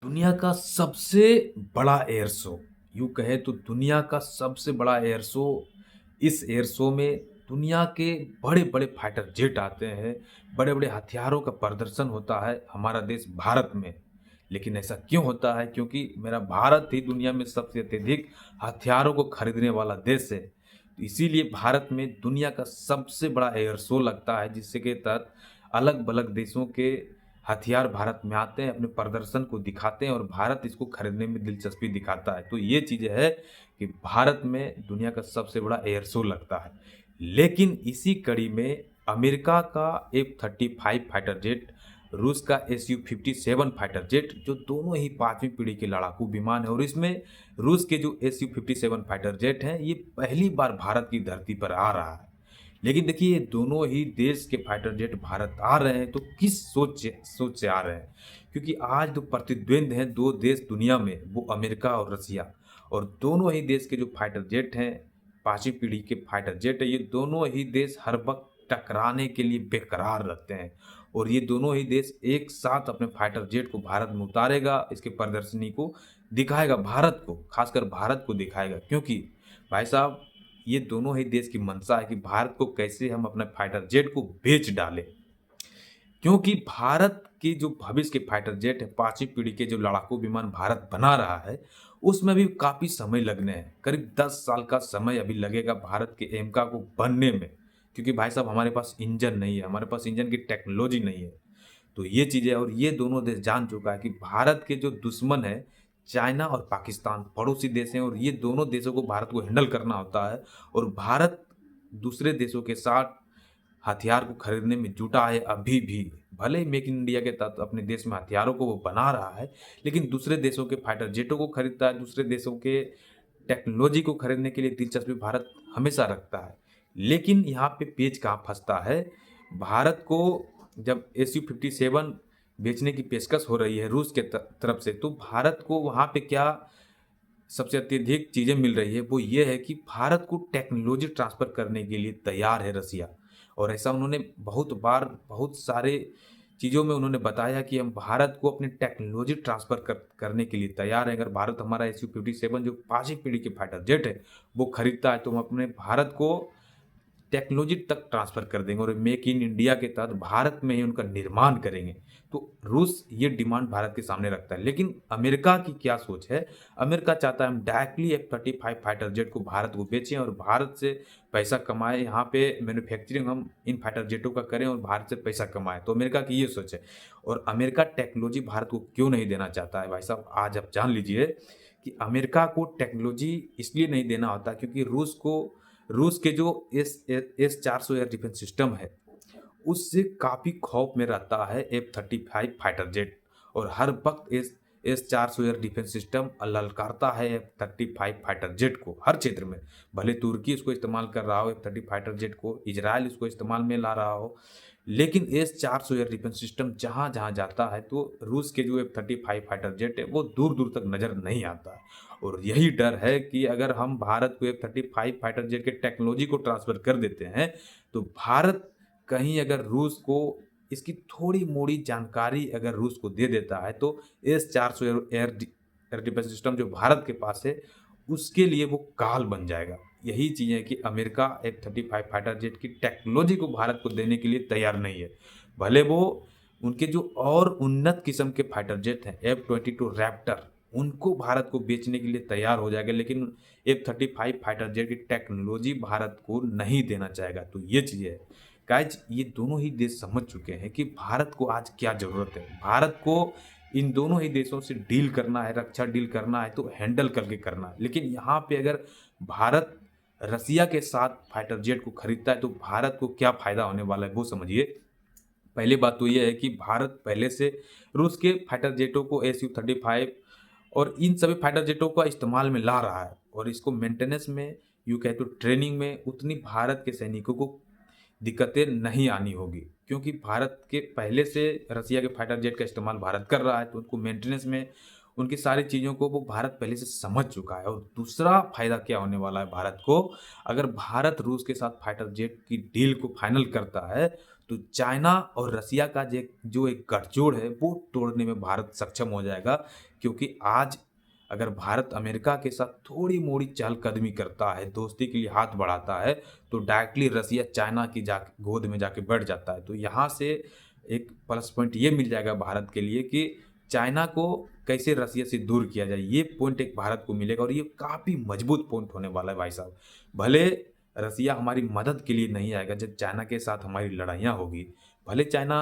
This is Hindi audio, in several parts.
दुनिया का सबसे बड़ा एयर शो, यूँ कहें तो दुनिया का सबसे बड़ा एयर शो। इस एयर शो में दुनिया के बड़े-बड़े फाइटर जेट आते हैं, बड़े-बड़े हथियारों का प्रदर्शन होता है हमारा देश भारत में। लेकिन ऐसा क्यों होता है? क्योंकि मेरा भारत ही दुनिया में सबसे अत्यधिक हथियारों को खरीदने वाला देश है। तो इसीलिए भारत में दुनिया का सबसे बड़ा एयर शो लगता है, जिससे के तहत अलग-अलग देशों के हथियार भारत में आते हैं, अपने प्रदर्शन को दिखाते हैं और भारत इसको खरीदने में दिलचस्पी दिखाता है। तो ये चीज़ है कि भारत में दुनिया का सबसे बड़ा एयर शो लगता है। लेकिन इसी कड़ी में अमेरिका का F-35 फाइटर जेट, रूस का Su-57 फाइटर जेट, जो दोनों ही 5वीं पीढ़ी के लड़ाकू विमान हैं, और इसमें रूस के जो Su-57 फाइटर जेट हैं, ये पहली बार भारत की धरती पर आ रहा है। लेकिन देखिए, ये दोनों ही देश के फाइटर जेट भारत आ रहे हैं तो किस सोच से आ रहे हैं? क्योंकि आज जो प्रतिद्वंद हैं 2 देश दुनिया में, वो अमेरिका और रसिया, और दोनों ही देश के जो फाइटर जेट हैं, 5वीं पीढ़ी के फाइटर जेट हैं, ये दोनों ही देश हर वक़्त टकराने के लिए बेकरार रहते हैं। और ये दोनों ही देश एक साथ अपने फाइटर जेट को भारत में उतारेगा, इसकी प्रदर्शनी को दिखाएगा भारत को, ख़ासकर भारत को दिखाएगा। क्योंकि भाई साहब, ये दोनों ही देश की मंशा है कि भारत को कैसे हम अपने फाइटर जेट को बेच डालें। क्योंकि भारत के जो भविष्य के फाइटर जेट है, 5वीं पीढ़ी के जो लड़ाकू विमान भारत बना रहा है, उसमें भी काफ़ी समय लगने हैं। करीब 10 साल का समय अभी लगेगा भारत के एमका को बनने में। क्योंकि भाई साहब, हमारे पास इंजन नहीं है, हमारे पास इंजन की टेक्नोलॉजी नहीं है। तो ये चीज़ें, और ये दोनों देश जान चुका है कि भारत के जो दुश्मन है, चाइना और पाकिस्तान पड़ोसी देश हैं, और ये दोनों देशों को भारत को हैंडल करना होता है। और भारत दूसरे देशों के साथ हथियार को खरीदने में जुटा है अभी भी। भले ही मेक इन इंडिया के तहत अपने देश में हथियारों को वो बना रहा है, लेकिन दूसरे देशों के फाइटर जेटों को खरीदता है, दूसरे देशों के टेक्नोलॉजी को खरीदने के लिए दिलचस्पी भारत हमेशा रखता है। लेकिन यहाँ पे पेच कहाँ फँसता है? भारत को जब Su-57 बेचने की पेशकश हो रही है रूस के तरफ से, तो भारत को वहाँ पे क्या सबसे अत्यधिक चीज़ें मिल रही है, वो ये है कि भारत को टेक्नोलॉजी ट्रांसफ़र करने के लिए तैयार है रसिया। और ऐसा उन्होंने बहुत बार, बहुत सारे चीज़ों में उन्होंने बताया कि हम भारत को अपनी टेक्नोलॉजी ट्रांसफ़र करने के लिए तैयार हैं। अगर भारत हमारा Su-57 जो 5वीं पीढ़ी के फाइटर जेट है, वो खरीदता है, तो हम अपने भारत को टेक्नोलॉजी तक ट्रांसफ़र कर देंगे और मेक इन इंडिया के तहत भारत में ही उनका निर्माण करेंगे। तो रूस ये डिमांड भारत के सामने रखता है। लेकिन अमेरिका की क्या सोच है? अमेरिका चाहता है हम डायरेक्टली F-35 फाइटर जेट को भारत को बेचें और भारत से पैसा कमाएँ, यहाँ पे मैन्युफैक्चरिंग हम इन फाइटर जेटों का करें और भारत से पैसा कमाएँ। तो अमेरिका की ये सोच है। और अमेरिका टेक्नोलॉजी भारत को क्यों नहीं देना चाहता है भाई साहब? आज आप जान लीजिए कि अमेरिका को टेक्नोलॉजी इसलिए नहीं देना होता क्योंकि रूस के जो S-400 एयर डिफेंस सिस्टम है, उससे काफ़ी खौफ में रहता है F-35 फाइटर जेट। और हर वक़्त S-400 एयर डिफेंस सिस्टम ललकारता है F-35 फाइटर जेट को हर क्षेत्र में। भले तुर्की इसको इस्तेमाल कर रहा हो F-35 फाइटर जेट को, इज़राइल इसको इस्तेमाल में ला रहा हो, लेकिन S-400 एयर डिफेंस सिस्टम जहाँ-जहाँ जाता है, तो रूस के जो F-35 फाइटर जेट है, वो दूर-दूर तक नज़र नहीं आता है। और यही डर है कि अगर हम भारत को F-35 फाइटर जेट के टेक्नोलॉजी को ट्रांसफ़र कर देते हैं, तो भारत कहीं अगर रूस को इसकी थोड़ी-मोड़ी जानकारी अगर रूस को दे देता है, तो S-400 एयर डिफेंस सिस्टम जो भारत के पास है, उसके लिए वो काल बन जाएगा। यही चीज़ है कि अमेरिका F-35 फाइटर जेट की टेक्नोलॉजी को भारत को देने के लिए तैयार नहीं है। भले वो उनके जो और उन्नत किस्म के फाइटर जेट हैं, F-22 रैप्टर, उनको भारत को बेचने के लिए तैयार हो जाएगा, लेकिन F-35 फाइटर जेट की टेक्नोलॉजी भारत को नहीं देना चाहेगा। तो ये चीज़ें है। गाइज़, ये दोनों ही देश समझ चुके हैं कि भारत को आज क्या ज़रूरत है। भारत को इन दोनों ही देशों से डील करना है, रक्षा डील करना है, तो हैंडल करके करना है। लेकिन यहाँ पे अगर भारत रसिया के साथ फाइटर जेट को खरीदता है, तो भारत को क्या फ़ायदा होने वाला है, वो समझिए। पहली बात तो ये है कि भारत पहले से रूस के फाइटर जेटों को Su-35 और इन सभी फाइटर जेटों का इस्तेमाल में ला रहा है, और इसको मेंटेनेंस में, यूँ कहें तो ट्रेनिंग में उतनी भारत के सैनिकों को दिक्कतें नहीं आनी होगी। क्योंकि भारत के पहले से रसिया के फाइटर जेट का इस्तेमाल भारत कर रहा है, तो उनको मेंटेनेंस में उनकी सारी चीज़ों को वो भारत पहले से समझ चुका है। और दूसरा फ़ायदा क्या होने वाला है भारत को, अगर भारत रूस के साथ फाइटर जेट की डील को फाइनल करता है, तो चाइना और रसिया का जो एक गठजोड़ है वो तोड़ने में भारत सक्षम हो जाएगा, क्योंकि आज अगर भारत अमेरिका के साथ थोड़ी-मोड़ी चहलकदमी करता है, दोस्ती के लिए हाथ बढ़ाता है, तो डायरेक्टली रसिया चाइना की गोद में जाके बैठ जाता है। तो यहाँ से एक प्लस पॉइंट ये मिल जाएगा भारत के लिए कि चाइना को कैसे रसिया से दूर किया जाए, ये पॉइंट एक भारत को मिलेगा और ये काफ़ी मजबूत पॉइंट होने वाला है भाई साहब। भले रसिया हमारी मदद के लिए नहीं आएगा, जब चाइना के साथ हमारी लड़ाइयाँ होगी, भले चाइना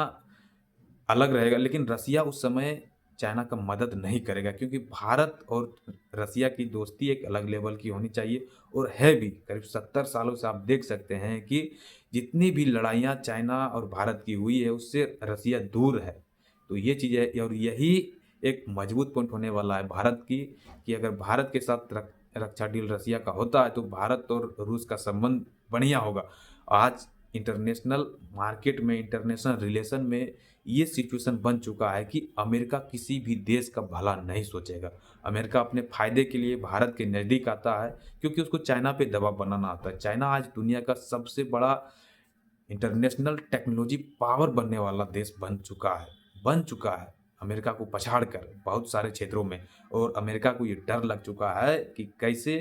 अलग रहेगा, लेकिन रसिया उस समय चाइना का मदद नहीं करेगा, क्योंकि भारत और रसिया की दोस्ती एक अलग लेवल की होनी चाहिए और है भी। करीब 70 सालों से आप देख सकते हैं कि जितनी भी लड़ाइयाँ चाइना और भारत की हुई है, उससे रसिया दूर है। तो ये चीज़ है और यही एक मजबूत पॉइंट होने वाला है भारत की, कि अगर भारत के साथ रक्षा डील रसिया का होता है, तो भारत और रूस का संबंध बढ़िया होगा। आज इंटरनेशनल मार्केट में, इंटरनेशनल रिलेशन में ये सिचुएशन बन चुका है कि अमेरिका किसी भी देश का भला नहीं सोचेगा। अमेरिका अपने फ़ायदे के लिए भारत के नज़दीक आता है, क्योंकि उसको चाइना पे दबाव बनाना आता है। चाइना आज दुनिया का सबसे बड़ा इंटरनेशनल टेक्नोलॉजी पावर बनने वाला देश बन चुका है अमेरिका को पछाड़ कर बहुत सारे क्षेत्रों में। और अमेरिका को ये डर लग चुका है कि कैसे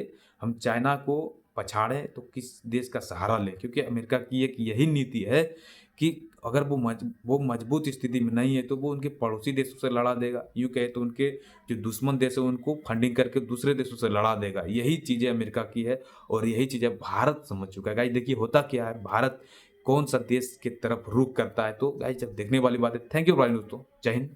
हम चाइना को पछाड़ें तो किस देश का सहारा लें, क्योंकि अमेरिका की एक यही नीति है कि अगर वो मजबूत स्थिति में नहीं है तो वो उनके पड़ोसी देशों से लड़ा देगा, यूँ कहे तो उनके जो दुश्मन देश है उनको फंडिंग करके दूसरे देशों से लड़ा देगा। यही चीज़ें अमेरिका की है और यही चीज़ें भारत समझ चुका है। गाइस देखिए होता क्या है, भारत कौन सा देश की तरफ रुख करता है, तो गाइस जब देखने वाली बात है। थैंक यू भाई दोस्तों, जय हिंद।